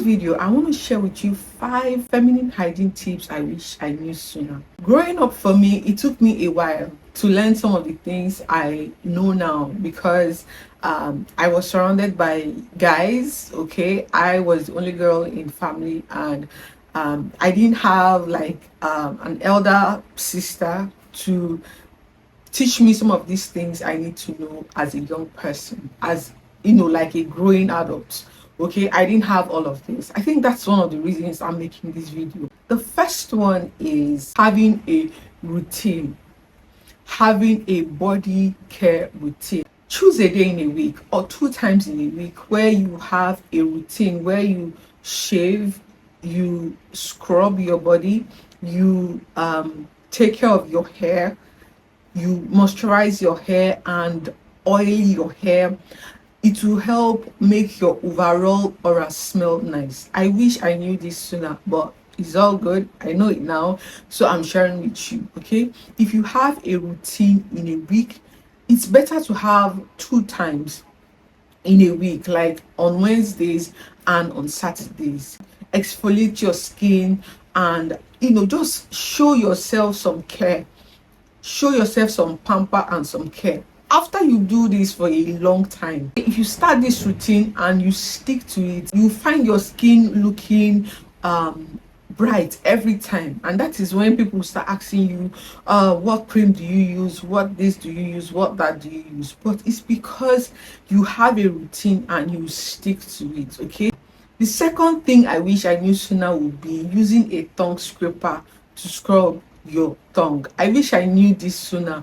video, I want to share with you 5 feminine hygiene tips I wish I knew sooner. Growing up, for me, it took me a while to learn some of the things I know now because I was surrounded by guys. Okay, I was the only girl in family, and I didn't have like an elder sister to teach me some of these things I need to know as a young person, as like a growing adult. Okay, I didn't have all of this. I think that's one of the reasons I'm making this video. The first one is having a routine, having a body care routine. Choose a day in a week or 2 times in a week where you have a routine, where you shave, you scrub your body, you take care of your hair, you moisturize your hair and oil your hair. It will help make your overall aura smell nice. I wish I knew this sooner, but it's all good. I know it now, so I'm sharing with you. Okay, if you have a routine in a week, it's better to have 2 times in a week, like on Wednesdays and on Saturdays. Exfoliate your skin and just show yourself some care, show yourself some pamper and some care. After you do this for a long time, if you start this routine and you stick to it, you find your skin looking bright every time. And that is when people start asking you, what cream do you use, what this do you use, what that do you use? But it's because you have a routine and you stick to it. Okay, the second thing I wish I knew sooner would be using a tongue scraper to scrub your tongue. I wish I knew this sooner.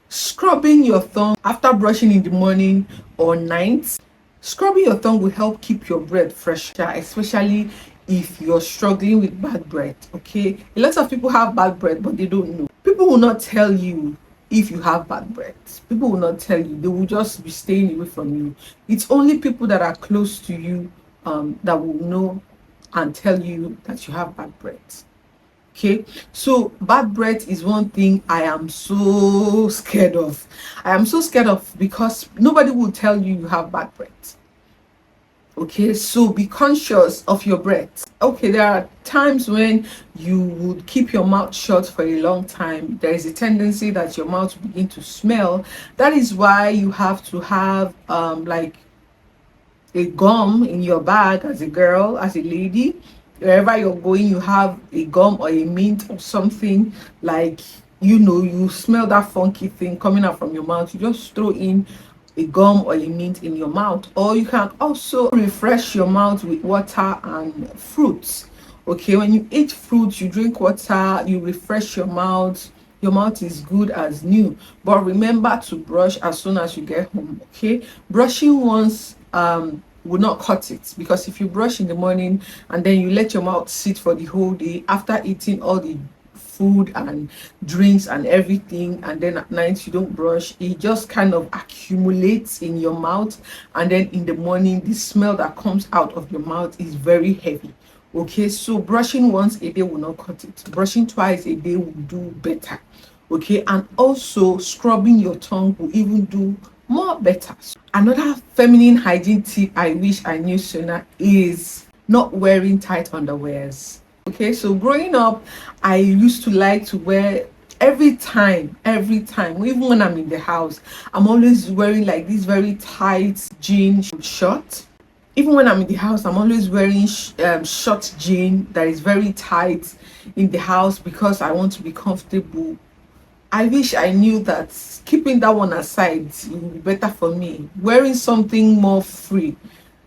Scrubbing your tongue after brushing in the morning or night, scrubbing your tongue will help keep your breath fresher, especially if you're struggling with bad breath. Okay, a lot of people have bad breath, but they don't know. People will not tell you if you have bad breath. People will not tell you. They will just be staying away from you. It's only people that are close to you that will know and tell you that you have bad breath. Okay, so bad breath is one thing I am so scared of. I am so scared of because nobody will tell you you have bad breath. Okay, so be conscious of your breath. Okay, there are times when you would keep your mouth shut for a long time. There is a tendency that your mouth will begin to smell. That is why you have to have like a gum in your bag as a girl, as a lady. Wherever you're going, you have a gum or a mint or something, like you smell that funky thing coming out from your mouth, you just throw in a gum or a mint in your mouth. Or you can also refresh your mouth with water and fruits. Okay, when you eat fruits, you drink water, you refresh your mouth is good as new. But remember to brush as soon as you get home. Okay, brushing once will not cut it, because if you brush in the morning and then you let your mouth sit for the whole day after eating all the food and drinks and everything, and then at night you don't brush, it just kind of accumulates in your mouth, and then in the morning the smell that comes out of your mouth is very heavy. Okay, so brushing once a day will not cut it. Brushing twice a day will do better. Okay, and also scrubbing your tongue will even do more better. Another feminine hygiene tip I wish I knew sooner is not wearing tight underwears. Okay, so growing up, I used to like to wear every time, even when I'm in the house, I'm always wearing like this very tight jean short. Even when I'm in the house, I'm always wearing short jean that is very tight in the house because I want to be comfortable. I wish I knew that keeping that one aside would be better for me. Wearing something more free,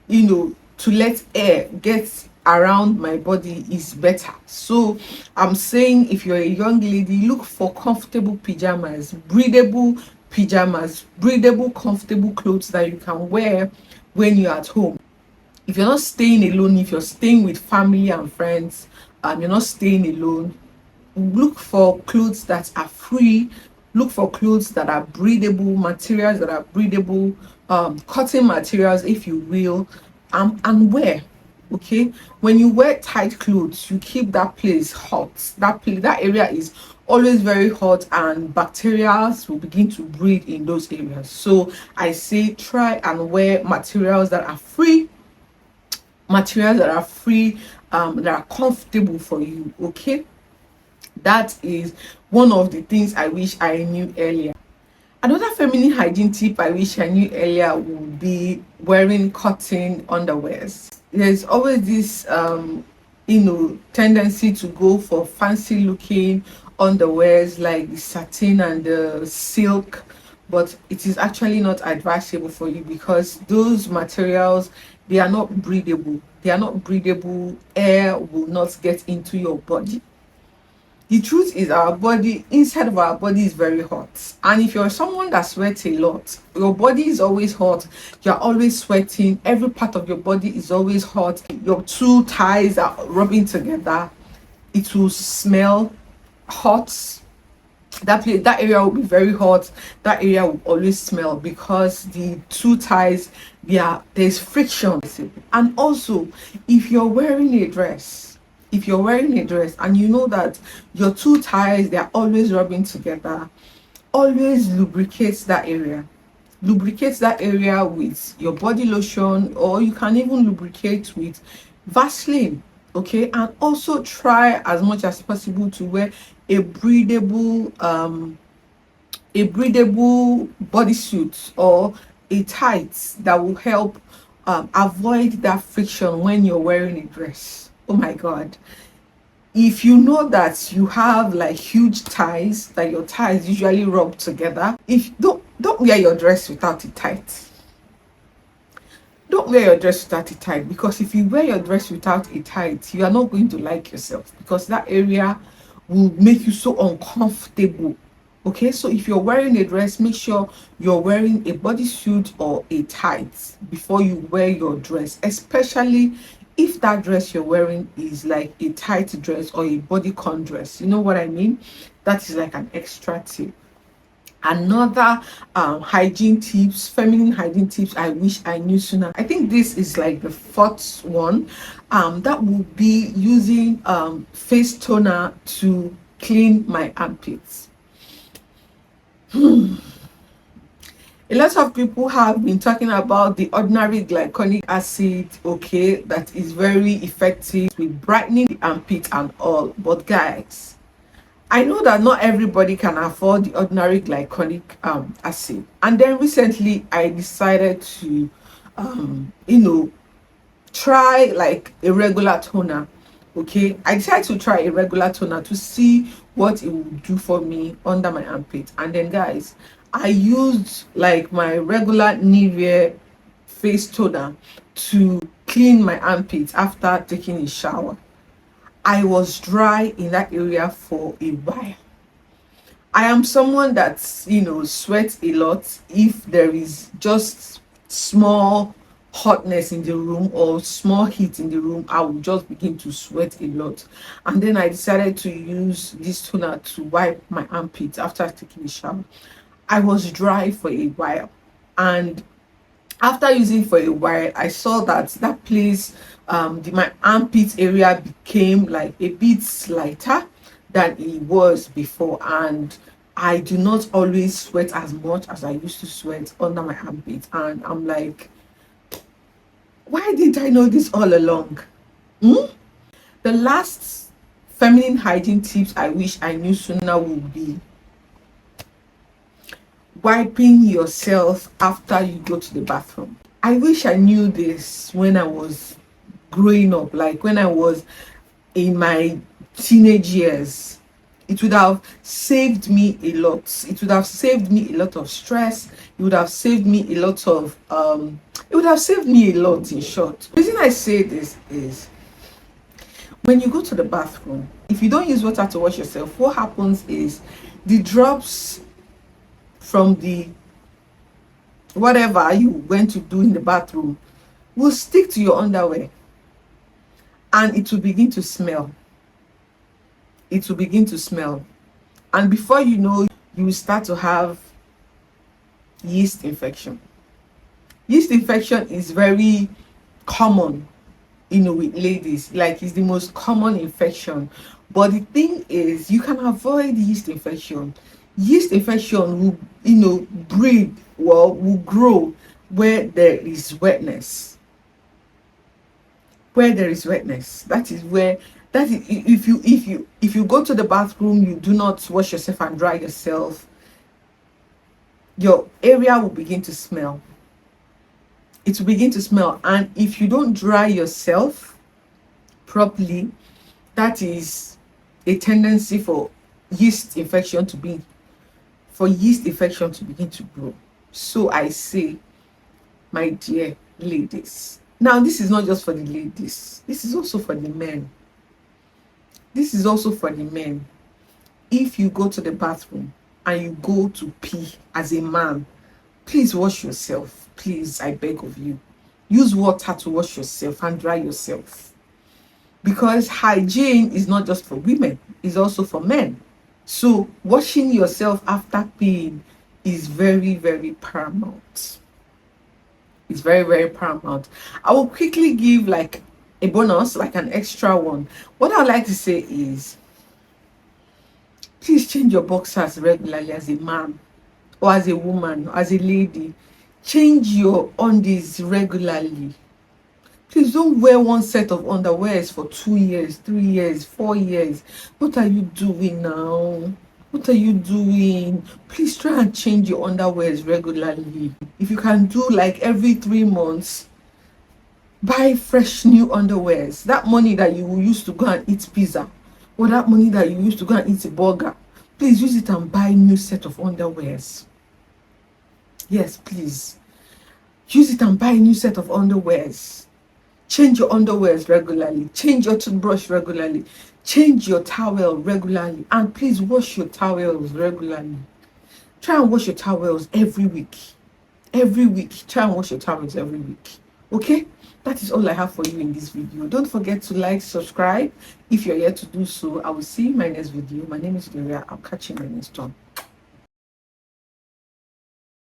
to let air get around my body is better. So I'm saying, if you're a young lady, look for comfortable pajamas, breathable, comfortable clothes that you can wear when you're at home. If you're not staying alone, if you're staying with family and friends, you're not staying alone, look for clothes that are free, look for clothes that are breathable, materials that are breathable, cotton materials if you will, and wear. Okay, when you wear tight clothes, you keep that place hot. That area is always very hot, and bacteria will begin to breed in those areas. So I say try and wear materials that are free, materials that are free, that are comfortable for you. Okay, that is one of the things I wish I knew earlier. Another feminine hygiene tip I wish I knew earlier would be wearing cotton underwears. There's always this tendency to go for fancy looking underwears like the satin and the silk, but it is actually not advisable for you because those materials, they are not breathable. They are not breathable. Air will not get into your body. The truth is, our body, inside of our body, is very hot, and if you're someone that sweats a lot, your body is always hot. You're always sweating. Every part of your body is always hot. Your two thighs are rubbing together. It will smell hot. That area will be very hot. That area will always smell because the two thighs, there's friction. And also, if you're wearing a dress, and you know that your two thighs, they're always rubbing together, always lubricate that area. Lubricate that area with your body lotion, or you can even lubricate with Vaseline. Okay, and also try as much as possible to wear a breathable bodysuit or a tights that will help avoid that friction when you're wearing a dress. Oh my god, if you know that you have like huge thighs, that your thighs usually rub together, if don't wear your dress without it tight. Don't wear your dress without a tie, because if you wear your dress without a tie, you are not going to like yourself, because that area will make you so uncomfortable. Okay, so if you're wearing a dress, make sure you're wearing a bodysuit or a tight before you wear your dress, especially if that dress you're wearing is like a tight dress or a bodycon dress. You know what I mean? That is like an extra tip. Another feminine hygiene tips I wish I knew sooner, I think this is like the fourth one, that would be using face toner to clean my armpits. A lot of people have been talking about the ordinary glycolic acid, okay, that is very effective with brightening the armpit and all, but guys, I know that not everybody can afford the ordinary glycolic acid. And then recently I decided to try like a regular toner. Okay, I decided to try a regular toner to see what it would do for me under my armpit. And then guys, I used like my regular Nivea face toner to clean my armpit after taking a shower. I was dry in that area for a while. I am someone that sweats a lot. If there is just small hotness in the room or small heat in the room, I will just begin to sweat a lot. And then I decided to use this toner to wipe my armpits after taking a shower. I was dry for a while, and after using for a while, I saw that place, my armpit area became like a bit lighter than it was before, and I do not always sweat as much as I used to sweat under my armpit. And I'm like, why didn't I know this all along? The last feminine hygiene tips I wish I knew sooner would be wiping yourself after you go to the bathroom. I wish I knew this when I was growing up, like when I was in my teenage years. It would have saved me a lot. It would have saved me a lot of stress. It would have saved me a lot of it would have saved me a lot, in short. The reason I say this is, when you go to the bathroom, if you don't use water to wash yourself, what happens is the drops from the whatever you went to do in the bathroom will stick to your underwear, and it will begin to smell. It will begin to smell, and before you know, you will start to have yeast infection. Yeast infection is very common, with ladies. Like, it's the most common infection. But the thing is, you can avoid yeast infection. Yeast infection will breed, will grow where there is wetness. where there is wetness. That is where, that is, if you go to the bathroom, you do not wash yourself and dry yourself, your area will begin to smell. It will begin to smell. And if you don't dry yourself properly, that is a tendency for yeast infection to begin to grow. So I say, my dear ladies, now this is not just for the ladies, this is also for the men. This is also for the men. If you go to the bathroom and you go to pee as a man, please wash yourself. Please, I beg of you. Use water to wash yourself and dry yourself. Because hygiene is not just for women, it's also for men. So washing yourself after peeing is very, very paramount. It's very, very paramount. I will quickly give like a bonus, like an extra one. What I would like to say is, please change your boxers regularly as a man, or as a woman, or as a lady. Change your undies regularly. Please don't wear one set of underwears for 2 years, 3 years, 4 years. What are you doing now? What are you doing? Please try and change your underwears regularly. If you can do like every 3 months, buy fresh new underwears. That money that you used to go and eat pizza, or that money that you used to go and eat a burger, please use it and buy a new set of underwears. Yes, please. Use it and buy a new set of underwears. Change your underwears regularly. Change your toothbrush regularly. Change your towel regularly. And please wash your towels regularly. Try and wash your towels every week. Every week. Try and wash your towels every week. Okay? That is all I have for you in this video. Don't forget to like, subscribe if you're yet to do so. I will see you in my next video. My name is Gloria. I'll catch you in my next one.